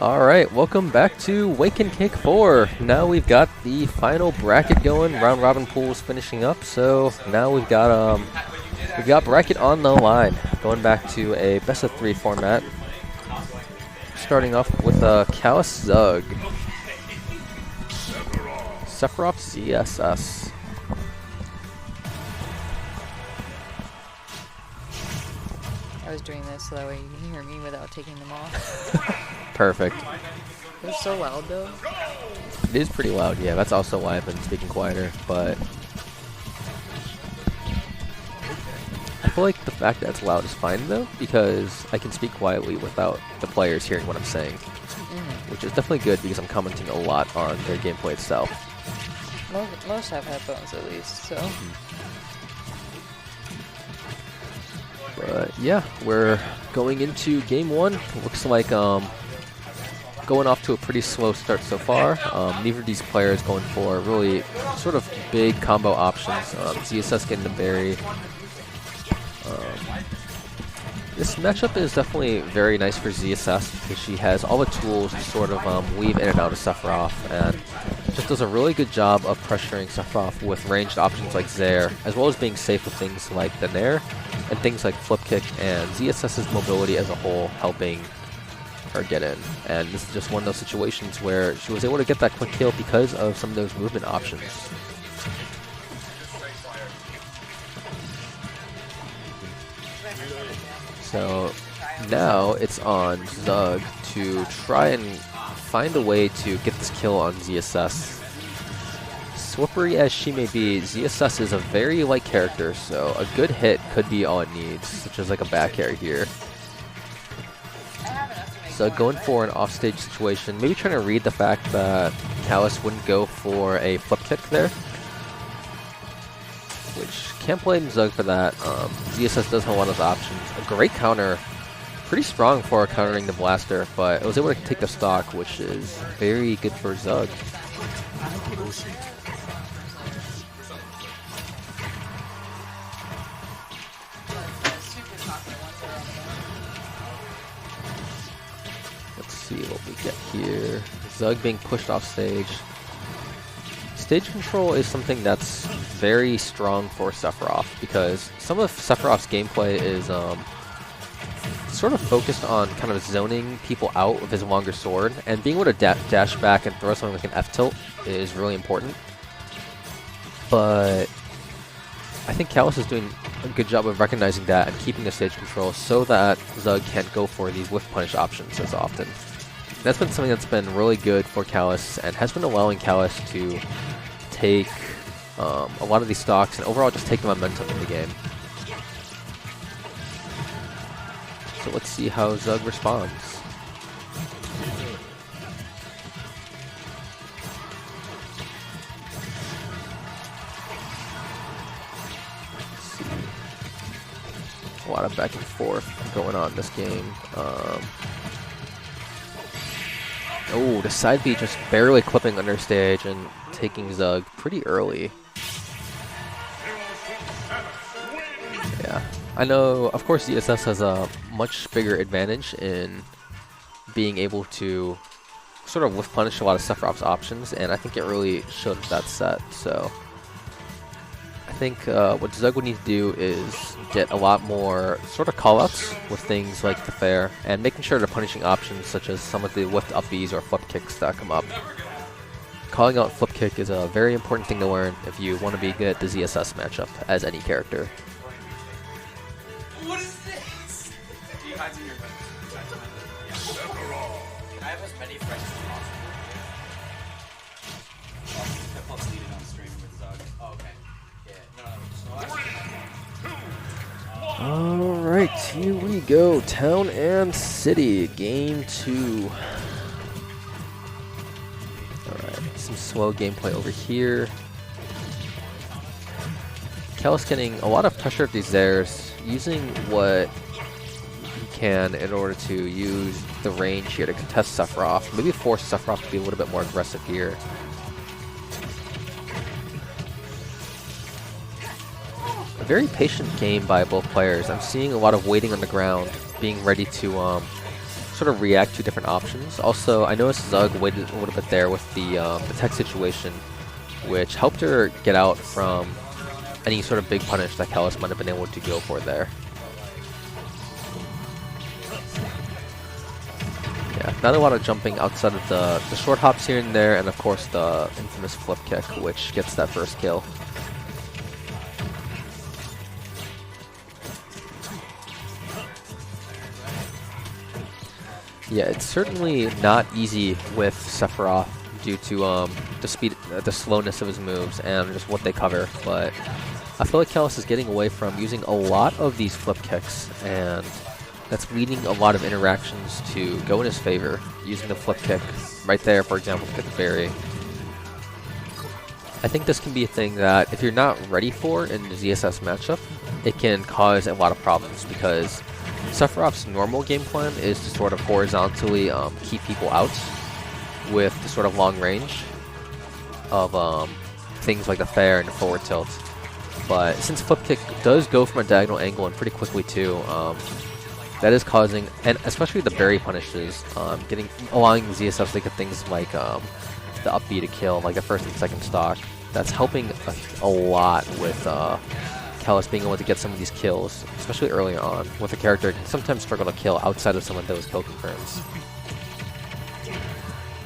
Alright, welcome back to WnC 4. Now we've got the final bracket going, round robin pools finishing up, so now we've got bracket on the line. Going back to a best of 3 format. Starting off with Callus Zug. Sephiroth ZSS. I was doing this so that way you can hear me without taking them off. Perfect. It was so loud though. It is pretty loud, yeah. That's also why I've been speaking quieter, but I feel like the fact that it's loud is fine though, because I can speak quietly without the players hearing what I'm saying, which is definitely good because I'm commenting a lot on their gameplay itself. Most have headphones at least, so. But yeah, we're going into game 1. Looks like going off to a pretty slow start so far. Neither of these players going for really sort of big combo options. ZSS getting the berry. This matchup is definitely very nice for ZSS because she has all the tools to sort of weave in and out of Sephiroth, and just does a really good job of pressuring Sephiroth with ranged options like Zair, as well as being safe with things like the Nair and things like Flip Kick, and ZSS's mobility as a whole helping her get in. And this is just one of those situations where she was able to get that quick kill because of some of those movement options. So now it's on Zug to try and find a way to get this kill on ZSS. Swippery as she may be, ZSS is a very light character, so a good hit could be all it needs, such as like a back air here. So going for an offstage situation, maybe trying to read the fact that Callus wouldn't go for a flip kick there, which can't blame Zug for that. ZSS does have a lot of those options. A great counter, pretty strong for countering the blaster, but it was able to take the stock, which is very good for Zug. Let's see what we get here. Zug being pushed off stage. Stage control is something that's very strong for Sephiroth, because some of Sephiroth's gameplay is sort of focused on kind of zoning people out with his longer sword, and being able to dash back and throw something like an F-tilt is really important. But I think Callus is doing a good job of recognizing that and keeping the stage control so that Zug can't go for these whiff punish options as often. That's been something that's been really good for Callus and has been allowing Callus to take a lot of these stocks and overall just take the momentum in the game. So let's see how Zug responds. Let's see. A lot of back and forth going on in this game. Oh, the side B just barely clipping under stage and taking Zug pretty early. Yeah, I know, of course, ZSS has a much bigger advantage in being able to sort of whiff punish a lot of Sephiroth's options, and I think it really showed that set. So I think what Zug would need to do is get a lot more sort of callouts with things like the fair, and making sure they're punishing options such as some of the whiffed up Bs or flip kicks that come up. Calling out flip kick is a very important thing to learn if you want to be good at the ZSS matchup as any character. What is this? He hides in your phone. Can I have as many friends as possible? Headphones needed on stream with Zug. Oh, okay. Yeah, no. Alright, here we go. Town and City, game 2. Alright, some slow gameplay over here. Callus getting a lot of pressure at these Zairs, using what he can in order to use the range here to contest Sephiroth. Maybe force Sephiroth to be a little bit more aggressive here. A very patient game by both players. I'm seeing a lot of waiting on the ground, being ready to sort of react to different options. Also, I noticed Zug waited a little bit there with the tech situation, which helped her get out from any sort of big punish that Callus might have been able to go for there. Yeah, not a lot of jumping outside of the short hops here and there, and of course the infamous flip kick, which gets that first kill. Yeah, it's certainly not easy with Sephiroth due to the slowness of his moves and just what they cover, but I feel like Callus is getting away from using a lot of these flip kicks, and that's leading a lot of interactions to go in his favor, using the flip kick right there, for example, to get the berry. I think this can be a thing that if you're not ready for in the ZSS matchup, it can cause a lot of problems, because Sephiroth's normal game plan is to sort of horizontally keep people out with the sort of long range of things like the fair and the forward tilt. But since flip kick does go from a diagonal angle and pretty quickly too, that is causing, and especially the berry punishes, allowing ZSFs to get things like the up B to kill, like the first and second stock. That's helping a lot with Callus being able to get some of these kills, especially early on, with a character who can sometimes struggle to kill outside of some of those kill confirms.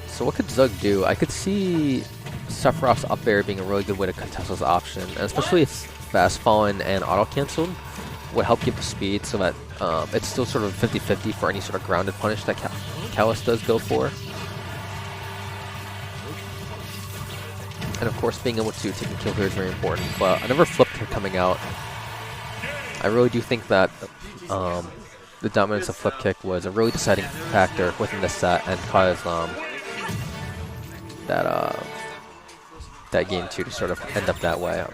So what could Zug do? I could see Sephiroth's up air being a really good way to contest this option, and especially if fast fallen and auto cancelled would help give the speed so that it's still sort of 50-50 for any sort of grounded punish that Callus does go for. And of course, being able to take a kill here is very important, but another flip kick coming out. I really do think that the dominance of flip kick was a really deciding factor within this set and caused that game 2 to sort of end up that way.